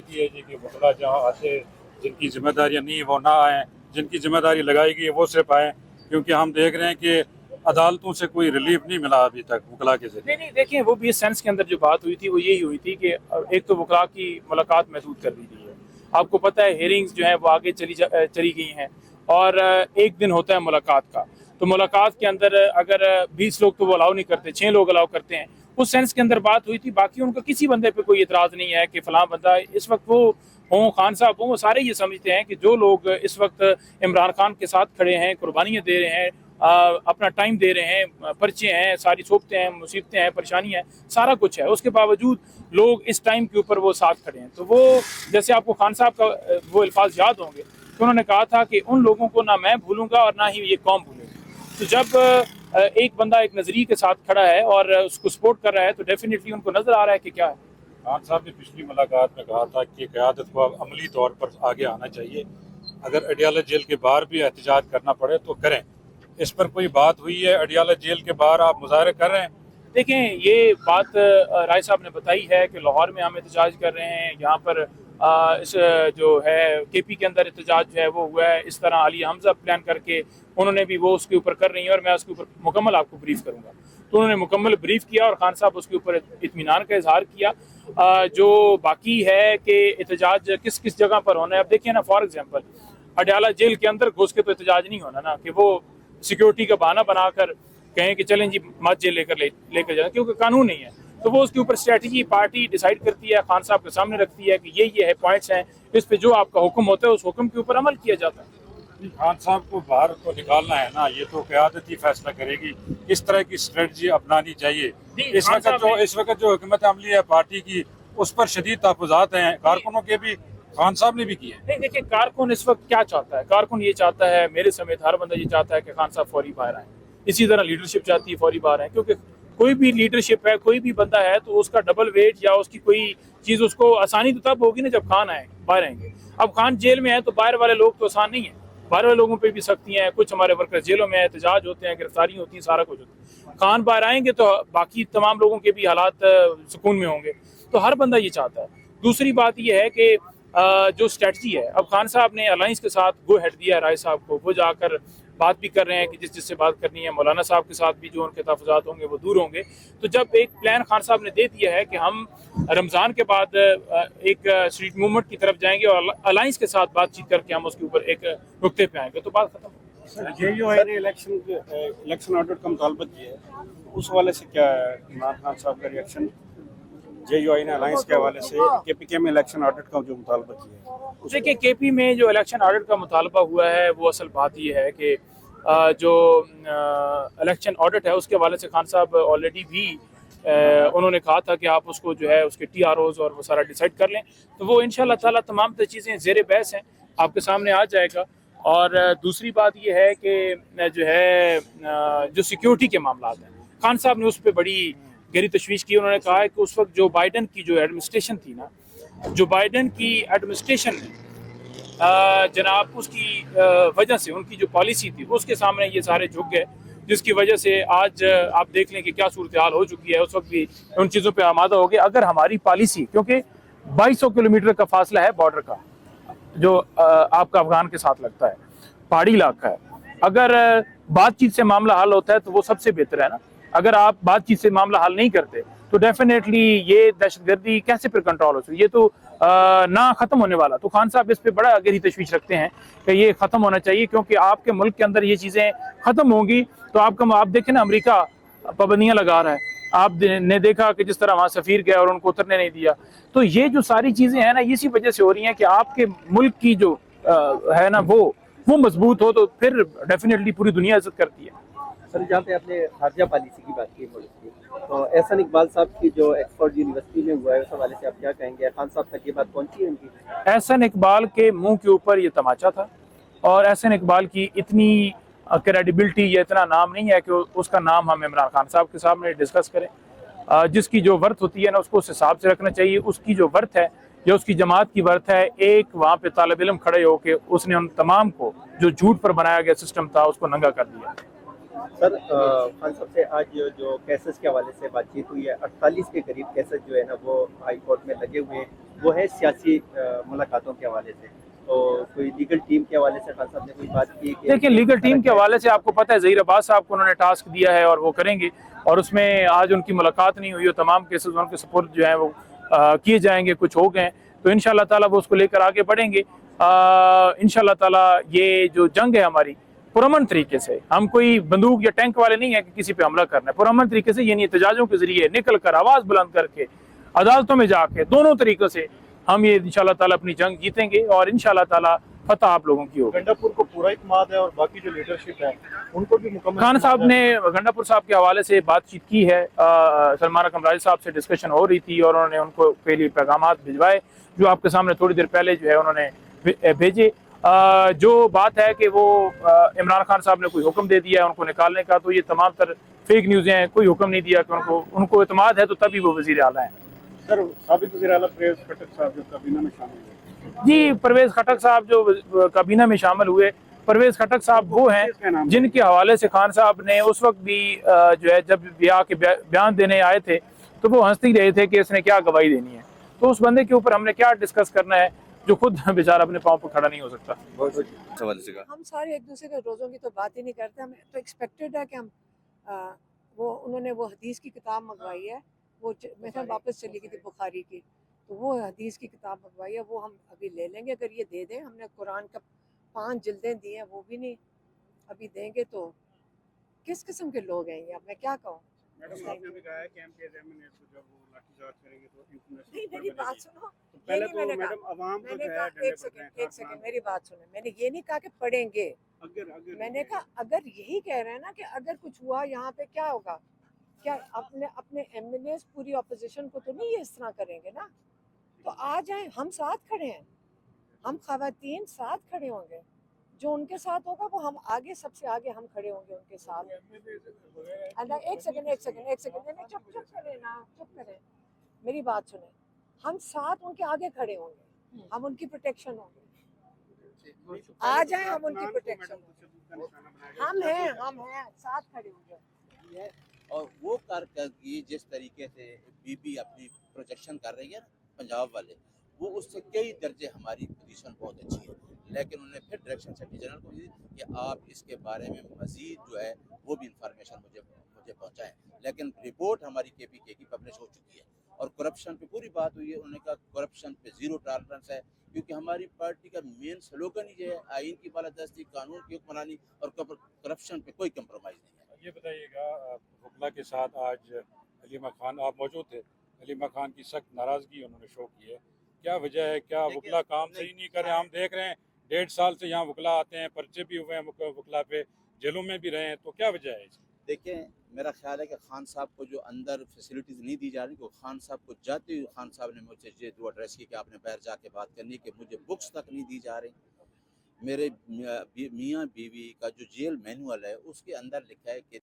یہ جی کہ وکلا جہاں آتے جن کی ذمہ داریاں نہیں وہ نہ آئیں، جن کی ذمہ داری لگائی گئی ہے وہ صرف آئیں، کیونکہ ہم دیکھ رہے ہیں کہ عدالتوں سے کوئی ریلیف نہیں ملا ابھی تک وکلا کے ذریعے۔ نہیں دیکھیں، وہ بھی اس سینس کے اندر جو بات ہوئی تھی وہ یہی ہوئی تھی کہ ایک تو وکلا کی ملاقات محدود کر دی گئی ہے۔ آپ کو پتہ ہے ہیئرنگز جو ہیں وہ آگے چلی گئی ہیں، اور ایک دن ہوتا ہے ملاقات کا، تو ملاقات کے اندر اگر 20 لوگ تو وہ الاؤ نہیں کرتے، 6 لوگ الاؤ کرتے ہیں، اس سینس کے اندر بات ہوئی تھی۔ باقی ان کا کسی بندے پہ کوئی اعتراض نہیں ہے کہ فلاں بندہ اس وقت وہ ہوں، خان صاحب ہوں، وہ سارے یہ سمجھتے ہیں کہ جو لوگ اس وقت عمران خان کے ساتھ کھڑے ہیں، قربانیاں دے رہے ہیں، اپنا ٹائم دے رہے ہیں، پرچے ہیں، ساری صوبتیں ہیں، مصیبتیں ہیں، پریشانیاں ہیں، سارا کچھ ہے، اس کے باوجود لوگ اس ٹائم کے اوپر وہ ساتھ کھڑے ہیں۔ تو وہ جیسے آپ کو خان صاحب کا وہ الفاظ یاد ہوں گے کہ انہوں نے کہا تھا کہ ان لوگوں کو نہ میں بھولوں گا اور نہ ہی یہ قوم بھولے گی۔ تو جب ایک بندہ ایک نظریے کے ساتھ کھڑا ہے اور اس کو سپورٹ کر رہا ہے تو ڈیفینیٹلی ان کو نظر آ رہا ہے کہ کیا ہے۔ خان صاحب نے پچھلی ملاقات میں کہا تھا کہ قیادت کو اب عملی طور پر آگے آنا چاہیے، اگر اڈیالہ جیل کے باہر بھی احتجاج کرنا پڑے تو کریں۔ اس پر کوئی بات ہوئی ہے؟ اڈیالہ جیل کے باہر آپ مظاہرے کر رہے ہیں؟ دیکھیں، یہ بات رائے صاحب نے بتائی ہے کہ لاہور میں ہم احتجاج کر رہے ہیں، یہاں پر اس جو ہے کے پی کے اندر احتجاج جو ہے وہ ہوا ہے، اس طرح علی حمزہ پلان کر کے انہوں نے بھی وہ اس کے اوپر کر رہی ہیں، اور میں اس کے اوپر مکمل آپ کو بریف کروں گا۔ تو انہوں نے مکمل بریف کیا اور خان صاحب اس کے اوپر اطمینان کا اظہار کیا۔ جو باقی ہے کہ احتجاج کس کس جگہ پر ہونا ہے، اب دیکھیں نا، فار ایگزامپل اڈیالہ جیل کے اندر گھس کے تو احتجاج نہیں ہونا نا، کہ وہ سیکیورٹی کا بہانہ بنا کر کہیں کہ چلیں جی مت جیل لے کر جائیں، کیونکہ قانون نہیں ہے۔ تو وہ اس کے اوپر اسٹریٹجی پارٹی ڈیسائیڈ کرتی ہے، خان صاحب کے سامنے رکھتی ہے کہ یہ ہے پوائنٹس ہیں، اس پہ جو آپ کا حکم ہوتا ہے اس حکم کے اوپر عمل کیا جاتا ہے۔ خان صاحب کو باہر تو نکالنا ہے نا، یہ تو قیادت ہی فیصلہ کرے گی کس طرح کی اسٹریٹجی اپنانی چاہیے۔ اس وقت جو حکمت عملی ہے پارٹی کی اس پر شدید تحفظات ہیں، کارکنوں کے بھی خان صاحب نے بھی کیے ہیں۔ نہیں دیکھیں، کارکن اس وقت کیا چاہتا ہے؟ کارکن یہ چاہتا ہے، میرے سمیت ہر بندہ یہ چاہتا ہے کہ خان صاحب فوری باہر آئیں۔ اسی طرح لیڈرشپ چاہتی ہے فوری باہر آئیں، کیونکہ کوئی بھی لیڈرشپ ہے، کوئی بھی بندہ ہے تو اس کا ڈبل ویٹ یا اس کی کوئی چیز اس کو آسانی تو تب ہوگی نا جب خان آئے باہر آئیں گے۔ اب خان جیل میں ہے تو باہر والے لوگ تو آسان نہیں ہیں، باہر والے لوگوں پہ بھی سختیاں ہیں، کچھ ہمارے ورکر جیلوں میں احتجاج ہوتے ہیں، گرفتاری ہوتی ہیں، سارا کچھ ہوتا ہے۔ خان باہر آئیں گے تو باقی تمام لوگوں کے بھی حالات سکون میں ہوں گے، تو ہر بندہ یہ چاہتا ہے۔ دوسری بات یہ ہے کہ جو اسٹریٹجی ہے، اب خان صاحب نے الائنس کے ساتھ گو ہیڈ دیا ہے رائے صاحب کو، وہ جا کر بات بھی کر رہے ہیں کہ جس سے بات کرنی ہے، مولانا صاحب کے ساتھ بھی جو ان کے تحفظات ہوں گے وہ دور ہوں گے۔ تو جب ایک پلان خان صاحب نے دے دیا ہے کہ ہم رمضان کے بعد ایک اسٹریٹ موومنٹ کی طرف جائیں گے اور الائنس کے ساتھ بات چیت کر کے ہم اس کے اوپر ایک نقطے پہ آئیں گے، تو بات ختم۔ جے یو آئی نے الیکشن آڈر کا مطالبہ کیا ہے، اس حوالے سے کیا ہے عمران خان صاحب کا ریئیکشن؟ جے یو آئی نے الائنس کے حوالے سے کے پی کے میں الیکشن آڈٹ کا جو مطالبہ کیا ہے؟ دیکھیں، کے پی میں جو الیکشن آڈٹ کا مطالبہ ہوا ہے وہ اصل بات یہ ہے کہ جو الیکشن آڈٹ ہے اس کے حوالے سے خان صاحب آلریڈی بھی انہوں نے کہا تھا کہ آپ اس کو جو ہے اس کے ٹی آر اوز اور وہ سارا ڈیسائیڈ کر لیں، تو وہ انشاءاللہ تعالیٰ تمام چیزیں زیر بحث ہیں، آپ کے سامنے آ جائے گا۔ اور دوسری بات یہ ہے کہ جو ہے جو سیکیورٹی کے معاملات ہیں، خان صاحب نے اس پہ بڑی گہری تشویش کی۔ انہوں نے کہا ہے کہ اس وقت جو بائیڈن کی جو ایڈمنسٹریشن تھی نا، جو بائیڈن کی ایڈمنسٹریشن جناب اس کی وجہ سے ان کی جو پالیسی تھی اس کے سامنے یہ سارے جھک گئے، جس کی وجہ سے آج آپ دیکھ لیں کہ کیا صورتحال ہو چکی ہے۔ اس وقت بھی ان چیزوں پہ آمادہ ہو گئے۔ اگر ہماری پالیسی، کیونکہ 2200 کلومیٹر کا فاصلہ ہے بارڈر کا جو آپ کا افغان کے ساتھ لگتا ہے، پہاڑی علاقہ ہے، اگر بات چیت سے معاملہ حل ہوتا ہے تو وہ سب سے بہتر ہے نا۔ اگر آپ بات چیت سے معاملہ حل نہیں کرتے تو ڈیفینیٹلی یہ دہشت گردی کیسے پھر کنٹرول ہو سکتی؟ یہ تو نہ ختم ہونے والا۔ تو خان صاحب اس پہ بڑا گہری تشویش رکھتے ہیں کہ یہ ختم ہونا چاہیے، کیونکہ آپ کے ملک کے اندر یہ چیزیں ختم ہوں گی تو آپ دیکھیں نا، امریکہ پابندیاں لگا رہا ہے، آپ نے دیکھا کہ جس طرح وہاں سفیر گیا اور ان کو اترنے نہیں دیا۔ تو یہ جو ساری چیزیں ہیں نا، اسی وجہ سے ہو رہی ہیں کہ آپ کے ملک کی جو ہے نا وہ مضبوط ہو تو پھر ڈیفینیٹلی پوری دنیا عزت کرتی ہے۔ سر، جہاں پہ آپ نے خارجہ پالیسی کی بات کی ملک کی، تو احسن اقبال صاحب کی جو ایکسفورڈ یونیورسٹی میں ہوا ہے اس حوالے سے آپ کیا کہیں گے؟ خان صاحب تک یہ بات پہنچی ہے ان کی؟ احسن اقبال کے منہ کے اوپر یہ تماچا تھا، اور احسن اقبال کی اتنی کریڈیبلٹی یا اتنا نام نہیں ہے کہ اس کا نام ہم عمران خان صاحب کے سامنے ڈسکس کریں۔ جس کی جو ورتھ ہوتی ہے نا اس کو اس حساب سے رکھنا چاہیے۔ اس کی جو ورتھ ہے یا اس کی جماعت کی ورتھ ہے، ایک وہاں پہ طالب علم کھڑے ہو کے اس نے ان تمام کو جو جھوٹ پر بنایا گیا سسٹم تھا اس کو ننگا کر دیا۔ سر خان صاحب سے آج جو کیسز کے حوالے سے بات چیت ہوئی ہے، 48 کے قریب کیسز جو ہے نا وہ ہائی کورٹ میں لگے ہوئے ہیں، وہ ہے سیاسی ملاقاتوں کے حوالے سے، تو کوئی لیگل ٹیم کے حوالے سے خان صاحب نے کوئی بات کی کہ دیکھیں لیگل ٹیم کے حوالے سے آپ کو پتہ ہے ظہیر عباس صاحب کو انہوں نے ٹاسک دیا ہے اور وہ کریں گے، اور اس میں آج ان کی ملاقات نہیں ہوئی اور تمام کیسز ان کے سپورٹ جو ہیں وہ کیے جائیں گے، کچھ ہو گئے ہیں تو انشاءاللہ تعالیٰ وہ اس کو لے کر آگے بڑھیں گے انشاءاللہ تعالیٰ۔ یہ جو جنگ ہے ہماری پرامن طریقے سے، ہم کوئی بندوق یا ٹینک والے نہیں ہیں کہ کسی پہ حملہ کرنا ہے، پرامن طریقے سے یعنی احتجاجوں کے ذریعے نکل کر آواز بلند کر کے عدالتوں میں جا کے دونوں طریقوں سے ہم یہ انشاءاللہ تعالیٰ اپنی جنگ جیتیں گے اور انشاءاللہ تعالیٰ فتح آپ لوگوں کی ہوگی۔ گنڈا پور کو پورا اعتماد ہے اور باقی جو لیڈرشپ ہے ان کو بھی مکمل خان صاحب اعتماد ہے۔ نے گنڈا پور صاحب کے حوالے سے بات چیت کی ہے، سلمان اکرم راجہ صاحب سے ڈسکشن ہو رہی تھی اور انہوں نے ان کو کے لیے پیغامات بھجوائے جو آپ کے سامنے تھوڑی دیر پہلے جو ہے انہوں نے بھیجے۔ جو بات ہے کہ وہ عمران خان صاحب نے کوئی حکم دے دیا ہے ان کو نکالنے کا، تو یہ تمام تر فیک نیوزیں ہیں، کوئی حکم نہیں دیا کہ ان کو اعتماد ہے تو تبھی وہ وزیر اعلیٰ ہیں۔ سر سابق وزیر اعلیٰ پرویز خٹک صاحب جو کابینہ میں شامل ہوئے، جی پرویز خٹک صاحب جو کابینہ میں شامل ہوئے، پرویز خٹک صاحب وہ ہیں جن کے حوالے سے خان صاحب نے اس وقت بھی جو ہے جب بیان دینے آئے تھے تو وہ ہنستے ہی رہے تھے کہ اس نے کیا گواہی دینی ہے، تو اس بندے کے اوپر ہم نے کیا ڈسکس کرنا ہے جو خود بیچارہ اپنے پاؤں پہ کھڑا نہیں ہو سکتا۔ ہم سارے ایک دوسرے کے روزوں کی تو بات ہی نہیں کرتے، ہمیں تو ایکسپیکٹڈ ہے کہ ہم انہوں نے وہ حدیث کی کتاب منگوائی ہے، وہ میرے واپس چلی گئی تھی بخاری کی، تو وہ حدیث کی کتاب منگوائی ہے، وہ ہم ابھی لے لیں گے اگر یہ دے دیں۔ ہم نے قرآن کا 5 جلدیں دی ہیں، وہ بھی نہیں ابھی دیں گے، تو کس قسم کے لوگ ہیں یہ، اب میں کیا کہوں۔ میڈم آپ نے بھی کہا ہے کہ MPs کو جب وہ لاٹھی چارج کریں گے تو نہیں میری بات سنو، پہلے یہ نہیں میں تو نے میڈم عوام میں کو نے جو ہے کہا ڈنڈے ایک پڑ رہے ہیں، سیکنڈ میری بات سنیں، میں نے یہ نہیں کہا کہ پڑھیں گے، میں نے کہا اگر یہی کہہ رہے ہیں نا کہ اگر کچھ ہوا یہاں پہ کیا ہوگا، کیا اپنے MLAs پوری اپوزیشن کو تو نہیں یہ اس طرح کریں گے نا، تو آ جائیں، ہم ساتھ کھڑے ہیں، ہم خواتین ساتھ کھڑے ہوں گے، جو ان کے ساتھ ہوگا وہ ہم آگے سب سے آگے ہم کھڑے ہوں گے ان کے ساتھ۔ ایک سیکنڈ چپ کریں نا، چپ کریں، میری بات سنیں، ہم ساتھ ان کے آگے کھڑے ہوں گے، ہم ان کی پروٹیکشن ہوں گے، آ جائیں ہم ان کی پروٹیکشن، ہم ہیں ساتھ کھڑے ہوں گے۔ اور وہ کارکردگی جس طریقے سے بی بی اپنی پروجیکشن کر رہی ہے نا پنجاب والے، وہ اس سے کئی درجے ہماری پوزیشن بہت اچھی ہے، لیکن انہوں نے پھر ڈائریکشن سیکرٹری جنرل کو دی کہ آپ اس کے بارے میں مزید جو ہے وہ بھی انفارمیشن مجھے پہنچائیں، لیکن رپورٹ ہماری KPK کی پبلش ہو چکی ہے اور کرپشن پہ پوری بات ہوئی ہے۔ انہوں نے کہا کرپشن پہ 0 ٹالرنس ہے، کیونکہ ہماری پارٹی کا مین سلوگن ہی یہ ہے آئین کی بالادستی، قانون کی حکمرانی اور کرپشن پہ کوئی کمپرومائز نہیں ہے۔ یہ بتائیے گا وکلا کے ساتھ آج علیمہ خان آپ موجود تھے، علیمہ خان کی سخت ناراضگی انہوں نے شو کی ہے، کیا وجہ ہے؟ کیا وکلا کام صحیح نہیں کر رہے؟ ہم دیکھ رہے ہیں 1.5 سال سے یہاں وکلا آتے ہیں، پرچے بھی ہوئے ہیں وکلا پہ، جیلوں میں بھی رہے ہیں، تو کیا وجہ ہے اس کی؟ دیکھیں میرا خیال ہے کہ خان صاحب کو جو اندر فیسلٹیز نہیں دی جا رہی، وہ خان صاحب کو جاتے ہوئے خان صاحب نے مجھ سے یہ دو ایڈریس کی کہ آپ نے باہر جا کے بات کرنی کہ مجھے بکس تک نہیں دی جا رہی۔ میرے میاں بیوی کا جو جیل مینول ہے اس کے اندر لکھا ہے کہ